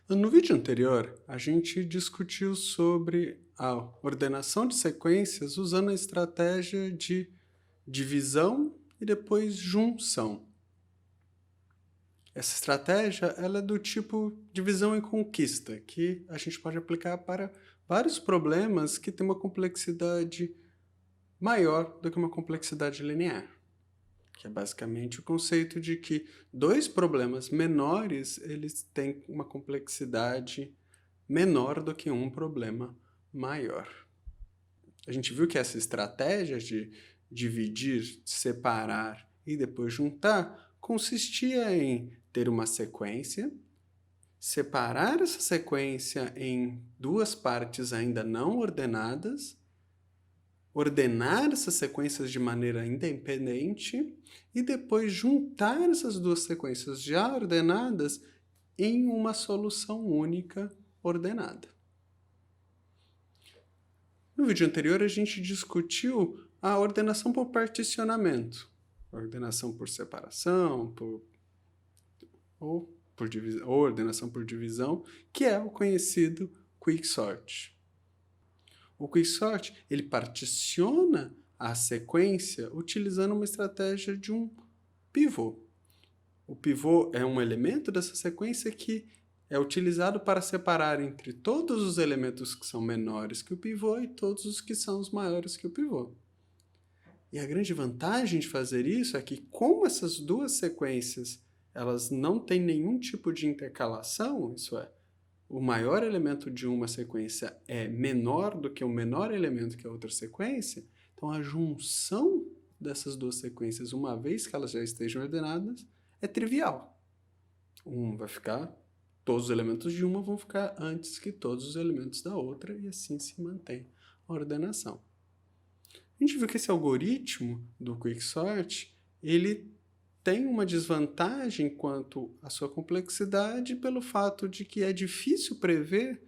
No vídeo anterior, a gente discutiu sobre a ordenação de sequências usando a estratégia de divisão e depois junção. Essa estratégia ela é do tipo divisão e conquista, que a gente pode aplicar para vários problemas que têm uma complexidade maior do que uma complexidade linear, que é basicamente o conceito de que dois problemas menores eles têm uma complexidade menor do que um problema maior. A gente viu que essa estratégia de dividir, separar e depois juntar consistia em ter uma sequência, separar essa sequência em duas partes ainda não ordenadas, ordenar essas sequências de maneira independente e depois juntar essas duas sequências já ordenadas em uma solução única ordenada. No vídeo anterior, a gente discutiu a ordenação por particionamento, ordenação por separação, ou ordenação por divisão, que é o conhecido quicksort. O quicksort ele particiona a sequência utilizando uma estratégia de um pivô. O pivô é um elemento dessa sequência que é utilizado para separar entre todos os elementos que são menores que o pivô e todos os que são os maiores que o pivô. E a grande vantagem de fazer isso é que, como essas duas sequências elas não têm nenhum tipo de intercalação, isso é, o maior elemento de uma sequência é menor do que o menor elemento que a outra sequência, então a junção dessas duas sequências, uma vez que elas já estejam ordenadas, é trivial. Todos os elementos de uma vão ficar antes que todos os elementos da outra e assim se mantém a ordenação. A gente viu que esse algoritmo do quicksort, ele tem uma desvantagem quanto à sua complexidade pelo fato de que é difícil prever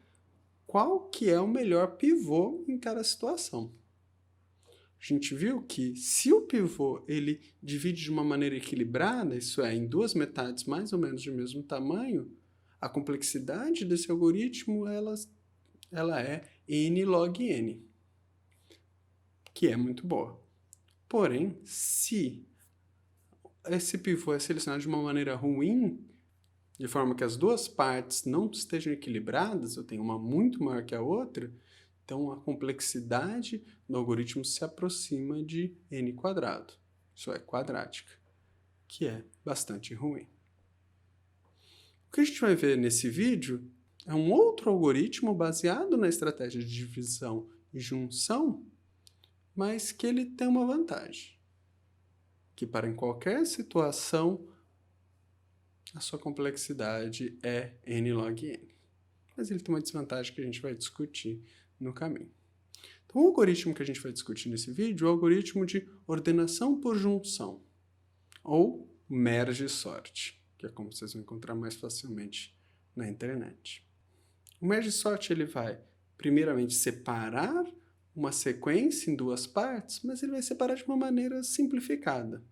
qual que é o melhor pivô em cada situação. A gente viu que se o pivô ele divide de uma maneira equilibrada, isso é, em duas metades mais ou menos do mesmo tamanho, a complexidade desse algoritmo ela é n log n, que é muito boa. Porém, se esse pivô é selecionado de uma maneira ruim, de forma que as duas partes não estejam equilibradas, ou tem uma muito maior que a outra, então a complexidade do algoritmo se aproxima de n quadrado, isso é, quadrática, que é bastante ruim. O que a gente vai ver nesse vídeo é um outro algoritmo baseado na estratégia de divisão e junção, mas que ele tem uma vantagem, que para em qualquer situação a sua complexidade é n log n. Mas ele tem uma desvantagem que a gente vai discutir no caminho. Então, o algoritmo que a gente vai discutir nesse vídeo é o algoritmo de ordenação por junção, ou merge sort, que é como vocês vão encontrar mais facilmente na internet. O merge sort ele vai, primeiramente, separar uma sequência em duas partes, mas ele vai separar de uma maneira simplificada,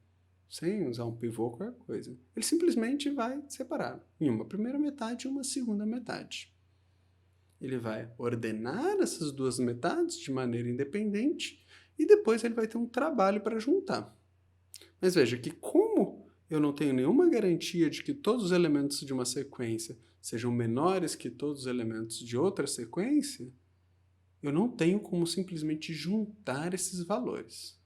sem usar um pivô ou qualquer coisa. Ele simplesmente vai separar em uma primeira metade e uma segunda metade. Ele vai ordenar essas duas metades de maneira independente e depois ele vai ter um trabalho para juntar. Mas veja que como eu não tenho nenhuma garantia de que todos os elementos de uma sequência sejam menores que todos os elementos de outra sequência, eu não tenho como simplesmente juntar esses valores.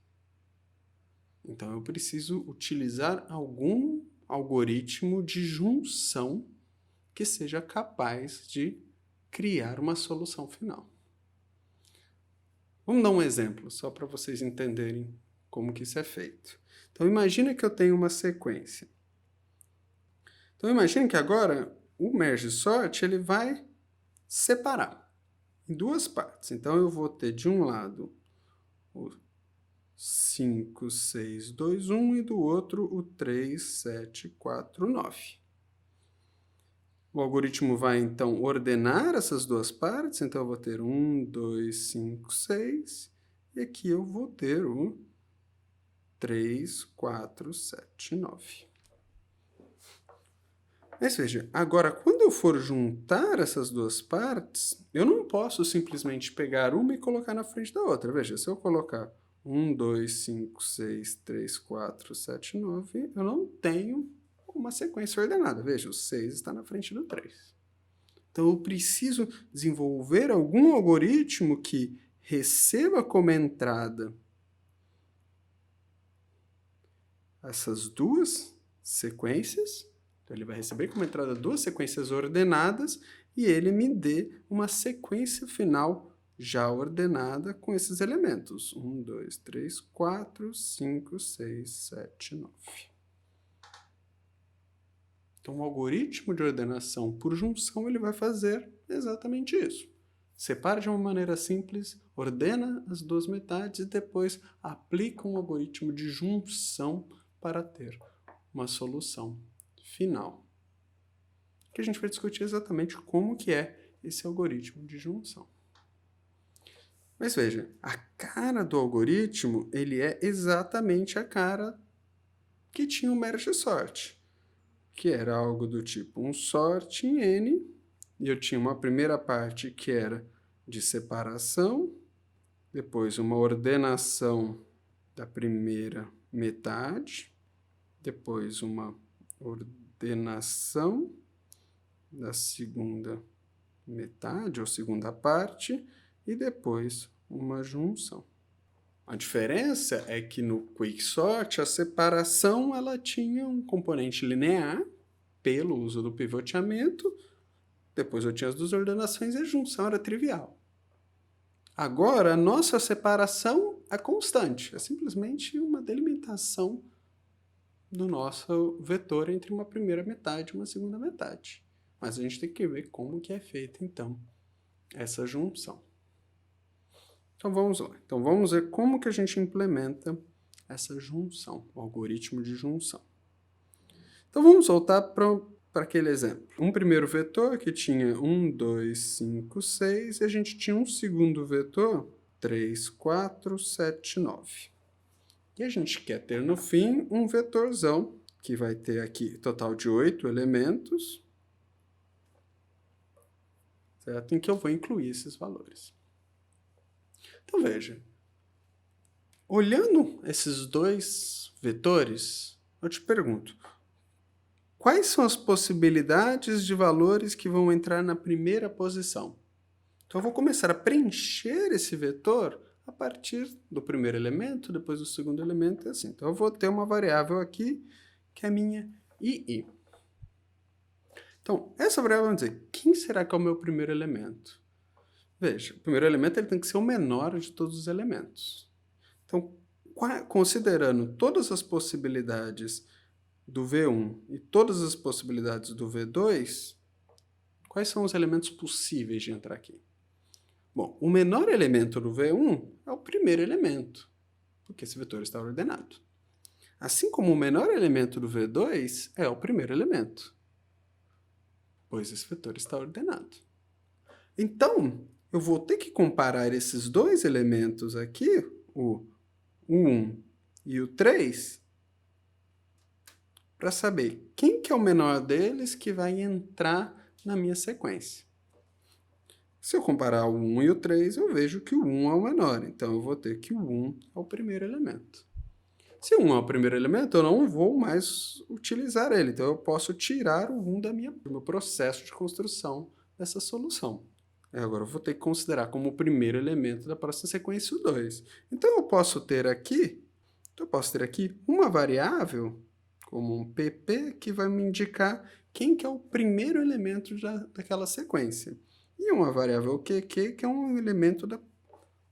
Então, eu preciso utilizar algum algoritmo de junção que seja capaz de criar uma solução final. Vamos dar um exemplo, só para vocês entenderem como que isso é feito. Então, imagina que eu tenho uma sequência. Então, imagina que agora o merge sort ele vai separar em duas partes. Então, eu vou ter de um lado o 5, 6, 2, 1 e do outro o 3, 7, 4, 9. O algoritmo vai, então, ordenar essas duas partes. Então, eu vou ter 1, 2, 5, 6. E aqui eu vou ter o 3, 4, 7, 9. Mas veja, agora quando eu for juntar essas duas partes, eu não posso simplesmente pegar uma e colocar na frente da outra. Veja, se eu colocar 1, 2, 5, 6, 3, 4, 7, 9, eu não tenho uma sequência ordenada. Veja, o 6 está na frente do 3. Então eu preciso desenvolver algum algoritmo que receba como entrada essas duas sequências. Então, ele vai receber como entrada duas sequências ordenadas e ele me dê uma sequência final já ordenada com esses elementos. 1, 2, 3, 4, 5, 6, 7, 9. Então, o algoritmo de ordenação por junção ele vai fazer exatamente isso. Separa de uma maneira simples, ordena as duas metades e depois aplica um algoritmo de junção para ter uma solução final. Que a gente vai discutir exatamente como que é esse algoritmo de junção. Mas veja, a cara do algoritmo, ele é exatamente a cara que tinha o merge sort, que era algo do tipo um sort em n, e eu tinha uma primeira parte que era de separação, depois uma ordenação da primeira metade, depois uma ordenação da segunda metade ou segunda parte e depois uma junção. A diferença é que no Quicksort a separação ela tinha um componente linear pelo uso do pivoteamento, depois eu tinha as duas ordenações e a junção era trivial. Agora, a nossa separação é constante, é simplesmente uma delimitação do nosso vetor entre uma primeira metade e uma segunda metade. Mas a gente tem que ver como que é feita, então, essa junção. Então, vamos lá. Então, vamos ver como que a gente implementa essa junção, o algoritmo de junção. Então, vamos voltar para aquele exemplo. Um primeiro vetor que tinha 1, 2, 5, 6, e a gente tinha um segundo vetor, 3, 4, 7, 9. E a gente quer ter, no fim, um vetorzão, que vai ter aqui total de 8 elementos, certo? Em que eu vou incluir esses valores. Então, veja. Olhando esses dois vetores, eu te pergunto, quais são as possibilidades de valores que vão entrar na primeira posição? Então, eu vou começar a preencher esse vetor a partir do primeiro elemento, depois do segundo elemento, e assim. Então, eu vou ter uma variável aqui, que é a minha II. Então, essa variável vai dizer, quem será que é o meu primeiro elemento? Veja, o primeiro elemento ele tem que ser o menor de todos os elementos. Então, considerando todas as possibilidades do V1 e todas as possibilidades do V2, quais são os elementos possíveis de entrar aqui? Bom, o menor elemento do V1 é o primeiro elemento, porque esse vetor está ordenado. Assim como o menor elemento do V2 é o primeiro elemento, pois esse vetor está ordenado. Então, eu vou ter que comparar esses dois elementos aqui, o 1 e o 3, para saber quem que é o menor deles que vai entrar na minha sequência. Se eu comparar o 1 e o 3, eu vejo que o 1 é o menor, então eu vou ter que o 1 é o primeiro elemento. Se o 1 é o primeiro elemento, eu não vou mais utilizar ele, então eu posso tirar o 1 do meu processo de construção dessa solução. Agora eu vou ter que considerar como o primeiro elemento da próxima sequência o 2. Então eu posso ter aqui uma variável, como um pp, que vai me indicar quem que é o primeiro elemento daquela sequência. E uma variável qq, que é um elemento da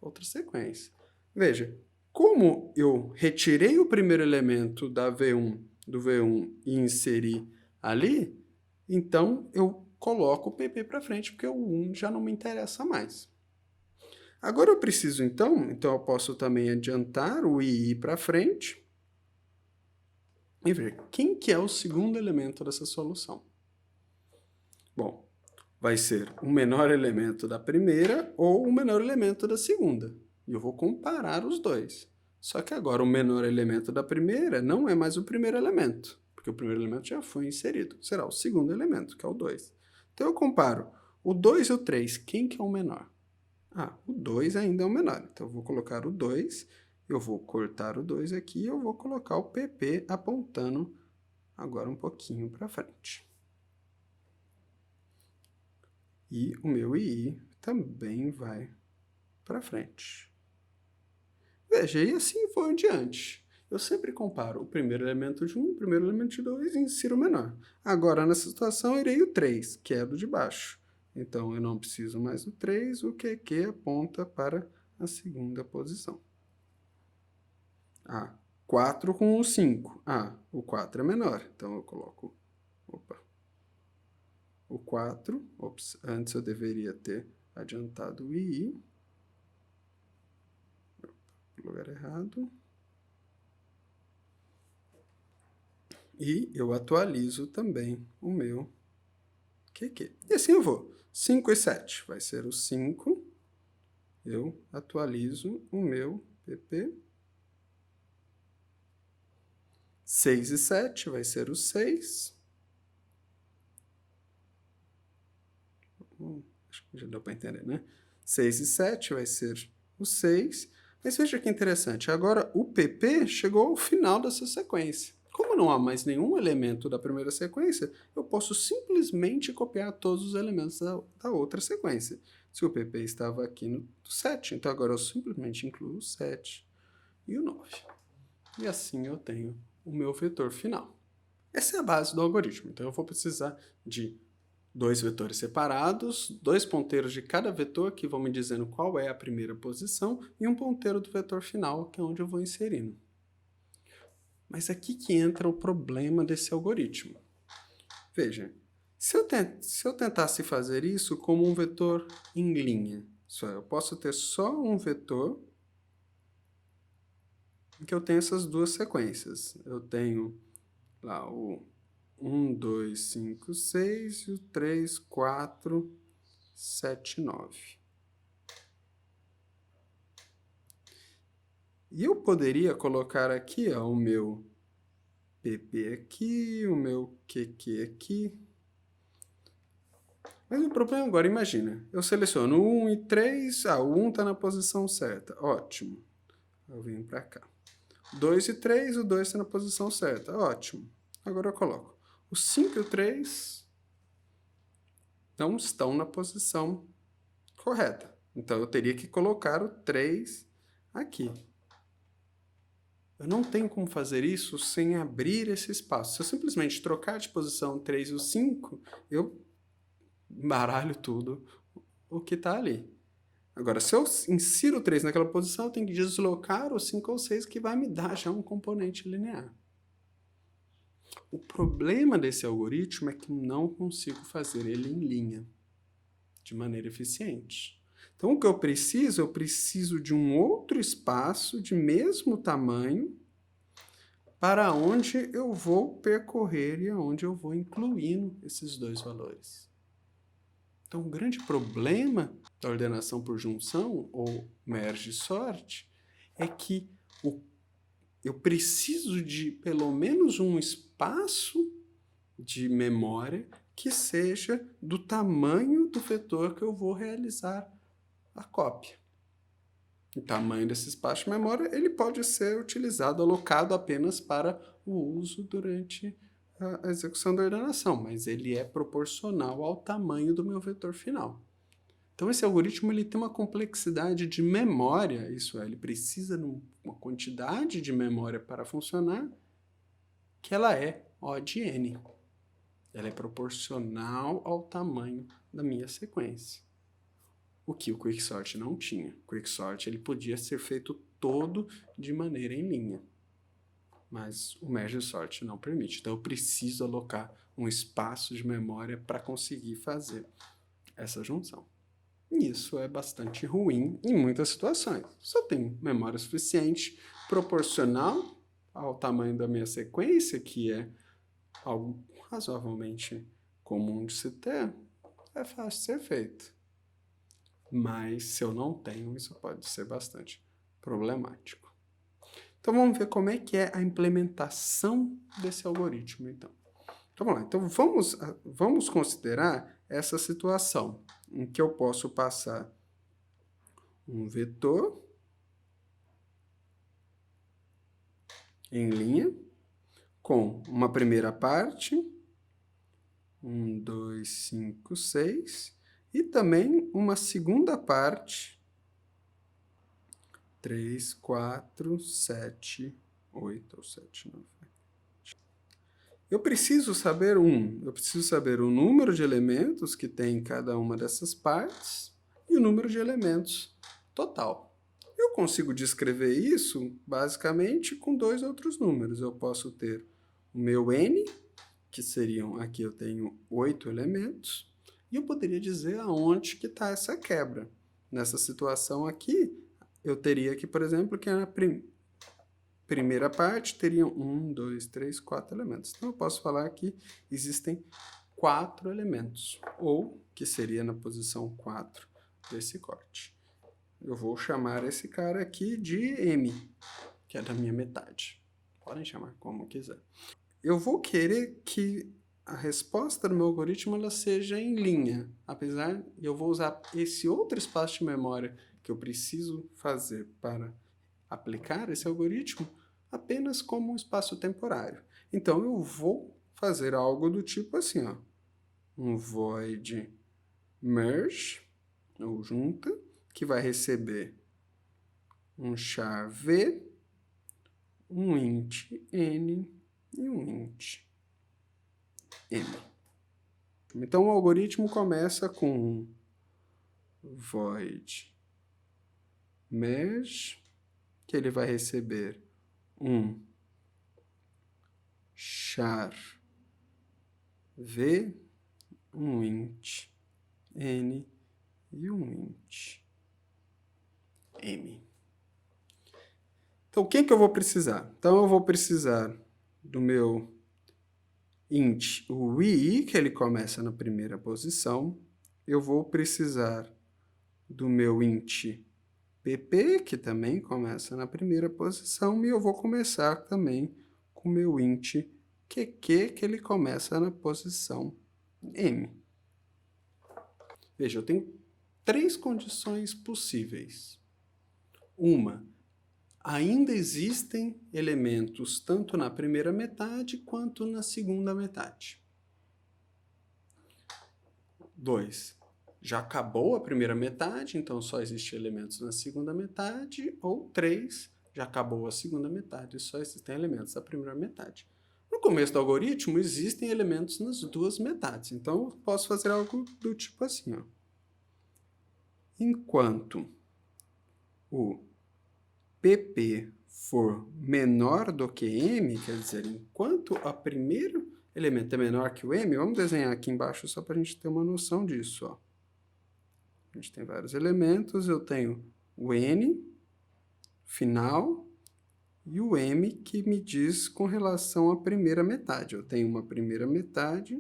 outra sequência. Veja, como eu retirei o primeiro elemento do V1 e inseri ali, então eu coloco o pp para frente, porque o 1 já não me interessa mais. Agora eu preciso, então eu posso também adiantar o ii para frente e ver quem que é o segundo elemento dessa solução. Bom, vai ser o menor elemento da primeira ou o menor elemento da segunda. E eu vou comparar os dois. Só que agora o menor elemento da primeira não é mais o primeiro elemento, porque o primeiro elemento já foi inserido. Será o segundo elemento, que é o 2. Então eu comparo o 2 e o 3, quem que é o menor? O 2 ainda é o menor. Então eu vou colocar o 2, eu vou cortar o 2 aqui e eu vou colocar o PP apontando agora um pouquinho para frente. E o meu II também vai para frente. Veja, e assim vou adiante. Eu sempre comparo o primeiro elemento de 1, o primeiro elemento de 2 e insiro o menor. Agora, nessa situação, eu irei o 3, que é do de baixo. Então, eu não preciso mais do 3, o QQ aponta para a segunda posição. 4 com o 5. O 4 é menor, então eu coloco... o 4, antes eu deveria ter adiantado o II. Lugar errado. E eu atualizo também o meu QQ. E assim eu vou. 5 e 7 vai ser o 5. Eu atualizo o meu PP. 6 e 7 vai ser o 6. Acho que já deu para entender, né? 6 e 7 vai ser o 6. Mas veja que interessante. Agora o PP chegou ao final dessa sequência. Como não há mais nenhum elemento da primeira sequência, eu posso simplesmente copiar todos os elementos da outra sequência. Se o PP estava aqui no 7, então agora eu simplesmente incluo o 7 e o 9. E assim eu tenho o meu vetor final. Essa é a base do algoritmo. Então eu vou precisar de 2 vetores separados, 2 ponteiros de cada vetor que vão me dizendo qual é a primeira posição e um ponteiro do vetor final, que é onde eu vou inserindo. Mas aqui que entra o problema desse algoritmo. Veja, se eu tentasse fazer isso como um vetor em linha, eu posso ter só um vetor em que eu tenho essas duas sequências. Eu tenho lá o 1, 2, 5, 6 e o 3, 4, 7, 9. E eu poderia colocar aqui o meu PP aqui, o meu QQ aqui. Mas o problema agora, imagina, eu seleciono 1 e 3, o 1 está na posição certa, ótimo. Eu venho para cá. 2 e 3, o 2 está na posição certa, ótimo. Agora eu coloco o 5 e o 3 não estão na posição correta. Então eu teria que colocar o 3 aqui. Eu não tenho como fazer isso sem abrir esse espaço. Se eu simplesmente trocar de posição o 3 e o 5, eu baralho tudo o que está ali. Agora, se eu insiro o 3 naquela posição, eu tenho que deslocar o 5 ou 6, que vai me dar já um componente linear. O problema desse algoritmo é que não consigo fazer ele em linha, de maneira eficiente. Então, o que eu preciso de um outro espaço de mesmo tamanho para onde eu vou percorrer e aonde eu vou incluindo esses dois valores. Então, o grande problema da ordenação por junção, ou merge sort, é que eu preciso de pelo menos um espaço de memória que seja do tamanho do vetor que eu vou realizar a cópia. O tamanho desse espaço de memória ele pode ser utilizado, alocado apenas para o uso durante a execução da ordenação, mas ele é proporcional ao tamanho do meu vetor final. Então esse algoritmo ele tem uma complexidade de memória, isso é, ele precisa de uma quantidade de memória para funcionar, que ela é O de n. Ela é proporcional ao tamanho da minha sequência. O que o Quicksort não tinha. O Quicksort ele podia ser feito todo de maneira em linha, mas o Merge Sort não permite. Então eu preciso alocar um espaço de memória para conseguir fazer essa junção. E isso é bastante ruim em muitas situações. Só tenho memória suficiente, proporcional ao tamanho da minha sequência, que é algo razoavelmente comum de se ter, é fácil de ser feito. Mas se eu não tenho, isso pode ser bastante problemático. Então, vamos ver como é que é a implementação desse algoritmo, então. Então, vamos lá. Então, vamos considerar essa situação em que eu posso passar um vetor em linha com uma primeira parte, 1, 2, 5, 6, e também uma segunda parte, 3, 4, 7, 8 ou 7, 9. Eu preciso saber o número de elementos que tem em cada uma dessas partes e o número de elementos total. Eu consigo descrever isso basicamente com dois outros números. Eu posso ter o meu n, que seriam, aqui eu tenho 8 elementos, e eu poderia dizer aonde que está essa quebra. Nessa situação aqui, eu teria aqui, por exemplo, que na primeira parte teriam 1, 2, 3, 4 elementos. Então, eu posso falar que existem 4 elementos, ou que seria na posição 4 desse corte. Eu vou chamar esse cara aqui de M, que é da minha metade. Podem chamar como quiser. Eu vou querer que a resposta do meu algoritmo ela seja em linha, apesar de eu vou usar esse outro espaço de memória que eu preciso fazer para aplicar esse algoritmo apenas como um espaço temporário. Então, eu vou fazer algo do tipo assim, ó, um void merge, ou junta, que vai receber um char v, um int n e um int m. Então, o algoritmo começa com void merge, que ele vai receber um char v, um int n e um int m. Então, o que eu vou precisar? Então, eu vou precisar do meu int, o i, que ele começa na primeira posição. Eu vou precisar do meu int pp, que também começa na primeira posição. E eu vou começar também com o meu int qq, que ele começa na posição m. Veja, eu tenho 3 condições possíveis. Uma, ainda existem elementos tanto na primeira metade quanto na segunda metade. 2, já acabou a primeira metade, então só existem elementos na segunda metade. Ou 3, já acabou a segunda metade e só existem elementos da primeira metade. No começo do algoritmo, existem elementos nas duas metades. Então, eu posso fazer algo do tipo assim, ó. Enquanto o pp for menor do que m, quer dizer, enquanto o primeiro elemento é menor que o m, vamos desenhar aqui embaixo só para a gente ter uma noção disso. Ó. A gente tem vários elementos, eu tenho o n final e o m que me diz com relação à primeira metade. Eu tenho uma primeira metade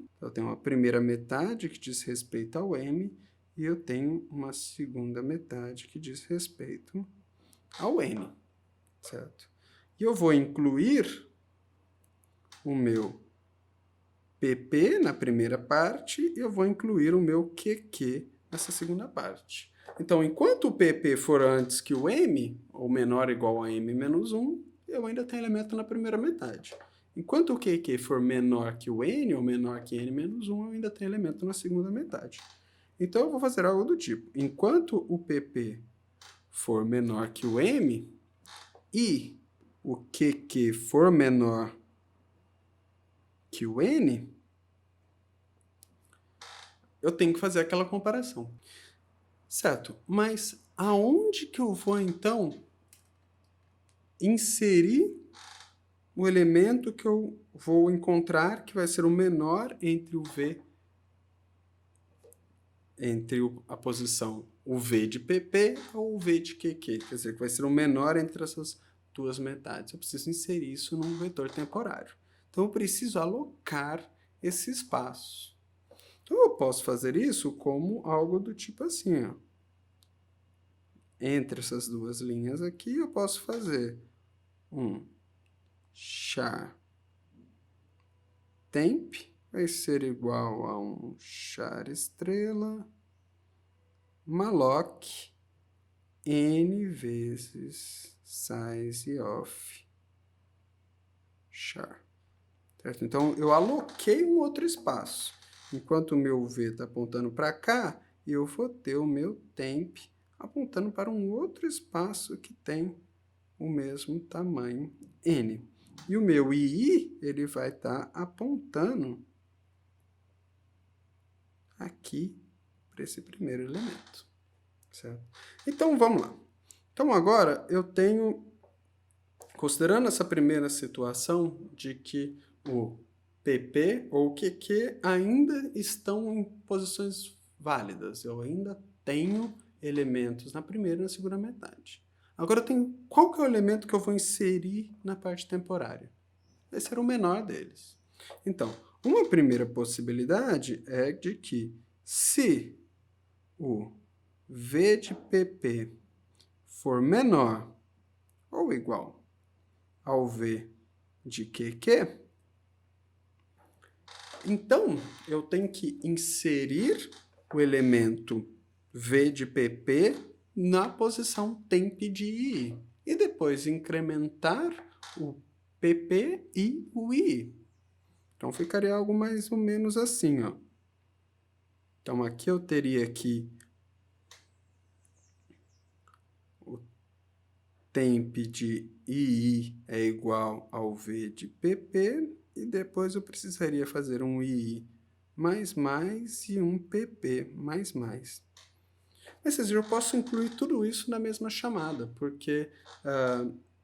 que diz respeito ao m, e eu tenho uma segunda metade que diz respeito ao n, certo? E eu vou incluir o meu pp na primeira parte e eu vou incluir o meu qq nessa segunda parte. Então, enquanto o pp for antes que o m, ou menor ou igual a m menos 1, eu ainda tenho elemento na primeira metade. Enquanto o qq for menor que o n, ou menor que n menos 1, eu ainda tenho elemento na segunda metade. Então, eu vou fazer algo do tipo, enquanto o pp for menor que o m e o qq for menor que o n, eu tenho que fazer aquela comparação. Certo, mas aonde que eu vou, então, inserir o elemento que eu vou encontrar que vai ser o menor entre o v, a posição o v de pp ou o v de qq, quer dizer, que vai ser o menor entre essas duas metades. Eu preciso inserir isso num vetor temporário. Então, eu preciso alocar esse espaço. Então, eu posso fazer isso como algo do tipo assim, ó. Entre essas duas linhas aqui, eu posso fazer um char temp vai ser igual a um char estrela malloc n vezes size of char. Certo? Então, eu aloquei um outro espaço. Enquanto o meu v está apontando para cá, eu vou ter o meu temp apontando para um outro espaço que tem o mesmo tamanho n. E o meu ii, ele vai estar apontando aqui para esse primeiro elemento. Certo? Então, vamos lá. Então, agora, eu tenho, considerando essa primeira situação de que o PP ou o QQ ainda estão em posições válidas, eu ainda tenho elementos na primeira e na segunda metade. Agora, eu tenho, qual que é o elemento que eu vou inserir na parte temporária? Vai ser o menor deles. Então, uma primeira possibilidade é de que, se o V de PP for menor ou igual ao V de QQ, então eu tenho que inserir o elemento V de PP na posição temp de II e depois incrementar o PP e o II. Então ficaria algo mais ou menos assim, ó. Então aqui eu teria que o temp de II é igual ao V de PP e depois eu precisaria fazer um II e um PP mais. Mas vocês eu posso incluir tudo isso na mesma chamada, porque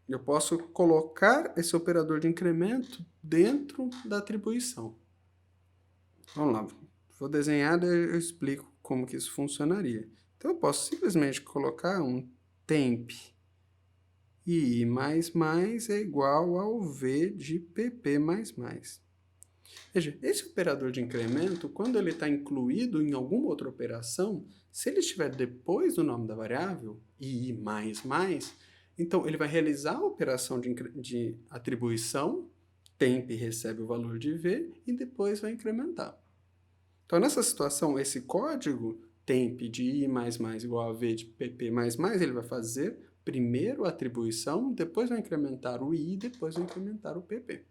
eu posso colocar esse operador de incremento dentro da atribuição. Vamos lá, vou desenhar e eu explico como que isso funcionaria. Então eu posso simplesmente colocar um temp II é igual ao V de PP mais. Veja, esse operador de incremento, quando ele está incluído em alguma outra operação, se ele estiver depois do nome da variável, II então ele vai realizar a operação de atribuição, temp recebe o valor de V e depois vai incrementar. Então, nessa situação, esse código temp de I++ igual a V de PP++, ele vai fazer primeiro a atribuição, depois vai incrementar o I, depois vai incrementar o PP.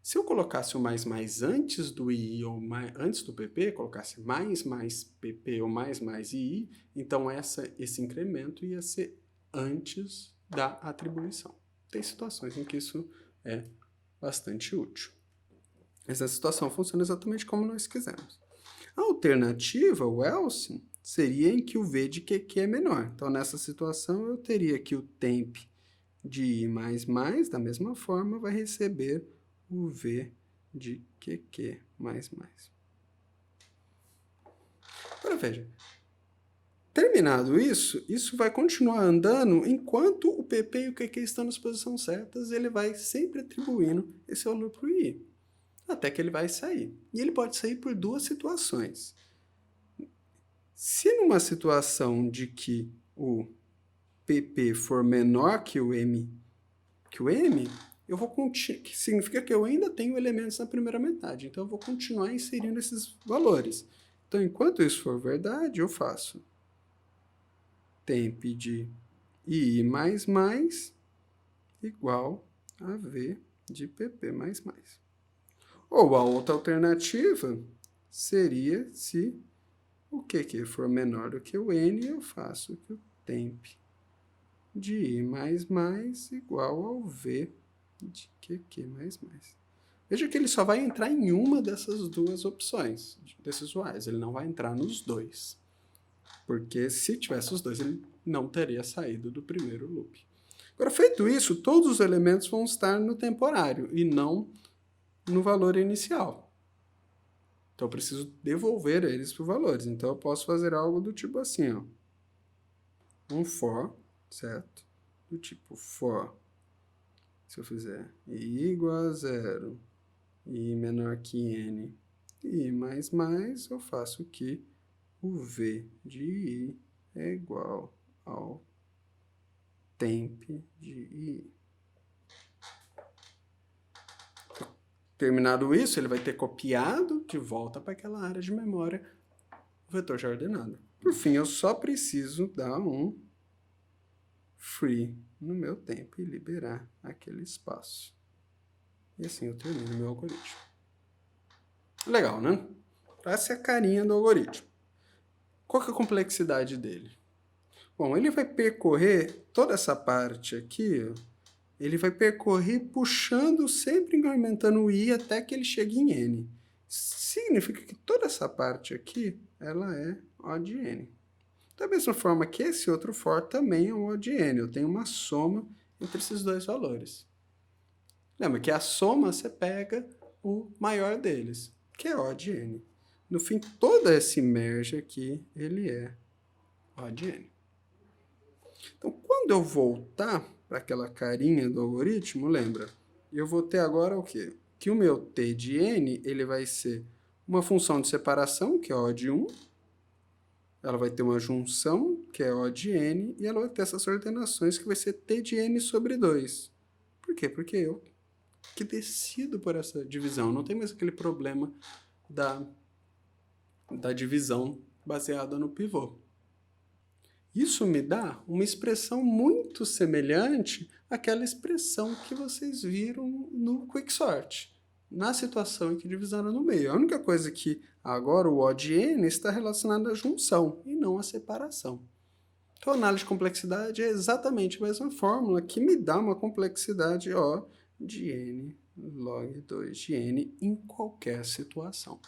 Se eu colocasse o mais antes do II ou antes do PP, colocasse mais PP ou mais II, então esse incremento ia ser antes da atribuição. Tem situações em que isso é bastante útil. Essa situação funciona exatamente como nós quisermos. A alternativa, o else, seria em que o V de QQ é menor. Então, nessa situação, eu teria que o temp de I++, da mesma forma, vai receber o V de QQ++. Agora, veja. Terminado isso, isso vai continuar andando enquanto o PP e o QQ estão nas posições certas, ele vai sempre atribuindo esse valor para o I, até que ele vai sair. E ele pode sair por duas situações. Se numa situação de que o PP for menor que o M, eu vou que significa que eu ainda tenho elementos na primeira metade, então eu vou continuar inserindo esses valores. Então, enquanto isso for verdade, eu faço temp de I++ igual a V de PP++. Ou a outra alternativa seria se o QQ for menor do que o N, eu faço que o temp de I++ igual ao V de QQ++. Veja que ele só vai entrar em uma dessas duas opções, desses whiles. Ele não vai entrar nos dois. Porque se tivesse os dois, ele não teria saído do primeiro loop. Agora, feito isso, todos os elementos vão estar no temporário e não no valor inicial. Então, eu preciso devolver eles para os valores. Então, eu posso fazer algo do tipo assim, ó. Um for, certo? Do tipo for. Se eu fizer I igual a 0, I menor que N, I++, eu faço que o V de I é igual ao temp de I. Terminado isso, ele vai ter copiado de volta para aquela área de memória o vetor já ordenado. Por fim, eu só preciso dar um free no meu tempo e liberar aquele espaço. E assim eu termino meu algoritmo. Legal, né? Essa é a carinha do algoritmo. Qual que é a complexidade dele? Bom, ele vai percorrer toda essa parte aqui, ó, ele vai percorrer puxando, sempre incrementando o i até que ele chegue em n. Significa que toda essa parte aqui, ela é O de n. Da mesma forma que esse outro for também é um O de n. Eu tenho uma soma entre esses dois valores. Lembra que a soma você pega o maior deles, que é O de n. No fim, todo esse merge aqui, ele é O de n. Então, quando eu voltar para aquela carinha do algoritmo, lembra, eu vou ter agora o quê? Que o meu t de n, ele vai ser uma função de separação, que é O de 1, ela vai ter uma junção, que é O de n, e ela vai ter essas ordenações, que vai ser t de n sobre 2. Por quê? Porque eu que decido por essa divisão. Não tem mais aquele problema da divisão baseada no pivô. Isso me dá uma expressão muito semelhante àquela expressão que vocês viram no Quicksort, na situação em que divisaram no meio. A única coisa que agora o O de n está relacionado à junção e não à separação. Então, a análise de complexidade é exatamente a mesma fórmula que me dá uma complexidade O de n log 2 de n em qualquer situação.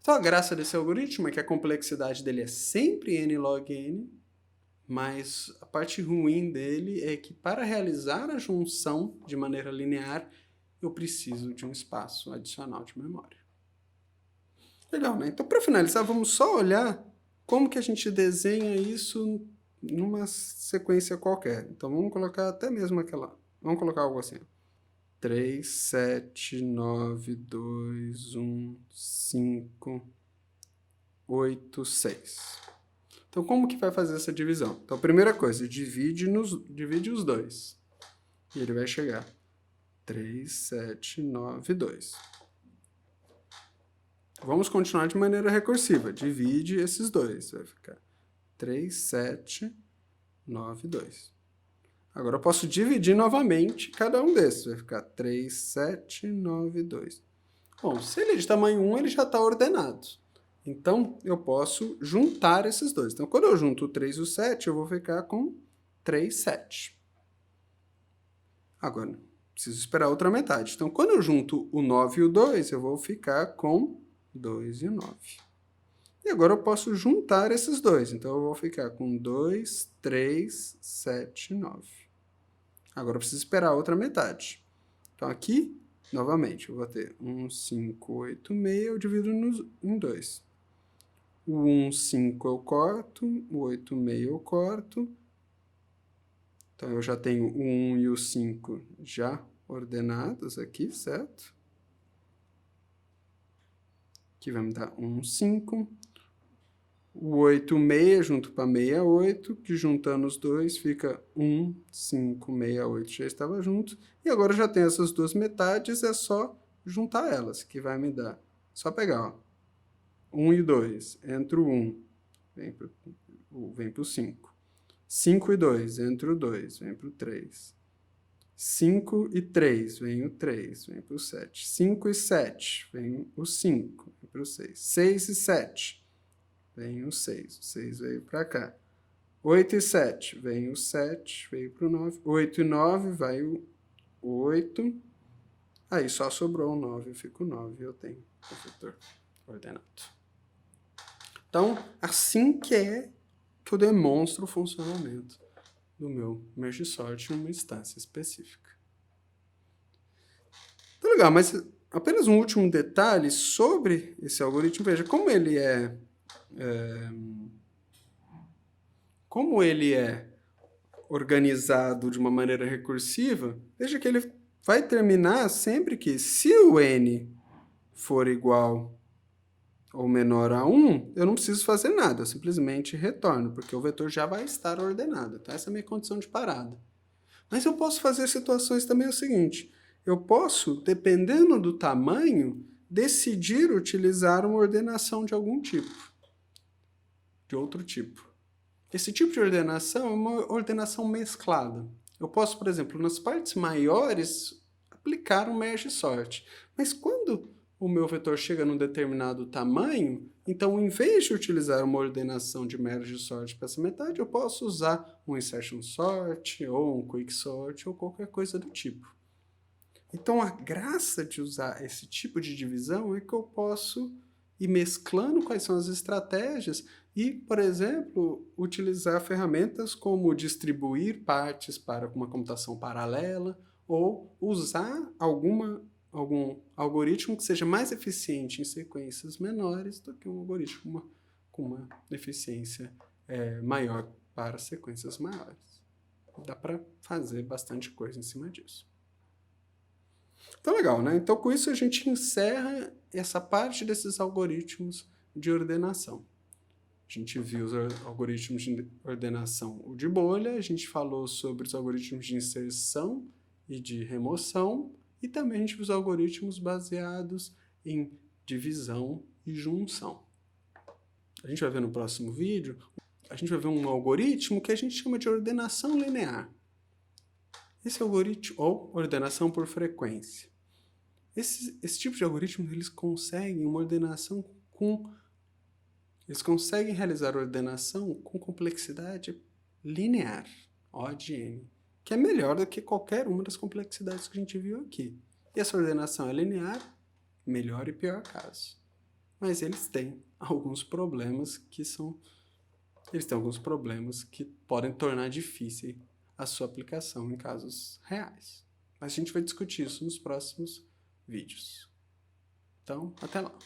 Então, a graça desse algoritmo é que a complexidade dele é sempre n log n, mas a parte ruim dele é que para realizar a junção de maneira linear, eu preciso de um espaço adicional de memória. Legal, né? Então, para finalizar, vamos só olhar como que a gente desenha isso numa sequência qualquer. Então, vamos colocar até mesmo aquela... Vamos colocar algo assim. 3, 7, 9, 2, 1, 5, 8, 6. Então, como que vai fazer essa divisão? Então, a primeira coisa, divide os dois. E ele vai chegar 3, 7, 9, 2. Vamos continuar de maneira recursiva. Divide esses dois. Vai ficar 3, 7, 9, 2. Agora eu posso dividir novamente cada um desses. Vai ficar 3, 7, 9, 2. Bom, se ele é de tamanho 1, ele já está ordenado. Então, eu posso juntar esses dois. Então, quando eu junto o 3 e o 7, eu vou ficar com 3, 7. Agora, preciso esperar a outra metade. Então, quando eu junto o 9 e o 2, eu vou ficar com 2 e 9. E agora eu posso juntar esses dois. Então, eu vou ficar com 2, 3, 7, 9. Agora eu preciso esperar a outra metade. Então, aqui, novamente, eu vou ter 1, 5, 8, 6, eu divido em 2. O 1, 5 eu corto, o 8, 6 eu corto. Então, eu já tenho o 1 e o 5 já ordenados aqui, certo? Aqui vai me dar 1, 5. O 8, 6 junto para 68, que juntando os dois fica 1, 5, 68, já estava junto. E agora eu já tenho essas duas metades, é só juntar elas, que vai me dar. Só pegar, ó. 1 e 2, entra o 1, vem para o 5. 5 e 2, entra o 2, vem para o 3. 5 e 3, vem o 3, vem para o 7. 5 e 7, vem o 5, vem para o 6. 6 e 7, vem o 6. O 6 veio para cá. 8 e 7, vem o 7, veio para o 9. 8 e 9, vai o 8. Aí só sobrou o 9, eu fico 9 e eu tenho o vetor ordenado. Então, assim que eu demonstro o funcionamento do meu merge sort em uma instância específica. Tá legal, mas apenas um último detalhe sobre esse algoritmo. Veja, como ele é organizado de uma maneira recursiva, veja que ele vai terminar sempre que, se o n for igual ou menor a 1, eu não preciso fazer nada, eu simplesmente retorno, porque o vetor já vai estar ordenado. Então, essa é a minha condição de parada. Mas eu posso fazer situações também o seguinte, eu posso, dependendo do tamanho, decidir utilizar uma ordenação de algum tipo, de outro tipo. Esse tipo de ordenação é uma ordenação mesclada. Eu posso, por exemplo, nas partes maiores, aplicar um merge sort. Mas quando o meu vetor chega num determinado tamanho, então, em vez de utilizar uma ordenação de merge sort para essa metade, eu posso usar um insertion sort, ou um quick sort, ou qualquer coisa do tipo. Então, a graça de usar esse tipo de divisão é que eu posso ir mesclando quais são as estratégias e, por exemplo, utilizar ferramentas como distribuir partes para uma computação paralela ou usar algum algoritmo que seja mais eficiente em sequências menores do que um algoritmo com uma eficiência maior para sequências maiores. Dá para fazer bastante coisa em cima disso. Então, legal, né? Então, com isso, a gente encerra essa parte desses algoritmos de ordenação. A gente viu os algoritmos de ordenação de bolha, a gente falou sobre os algoritmos de inserção e de remoção, e também a gente viu os algoritmos baseados em divisão e junção. A gente vai ver no próximo vídeo, a gente vai ver um algoritmo que a gente chama de ordenação linear. Esse algoritmo, ou ordenação por frequência. Esse tipo de algoritmo, eles conseguem uma ordenação eles conseguem realizar ordenação com complexidade linear, O de n, que é melhor do que qualquer uma das complexidades que a gente viu aqui. E essa ordenação é linear, melhor e pior caso. Mas eles têm alguns problemas que podem tornar difícil a sua aplicação em casos reais. Mas a gente vai discutir isso nos próximos vídeos. Então, até lá!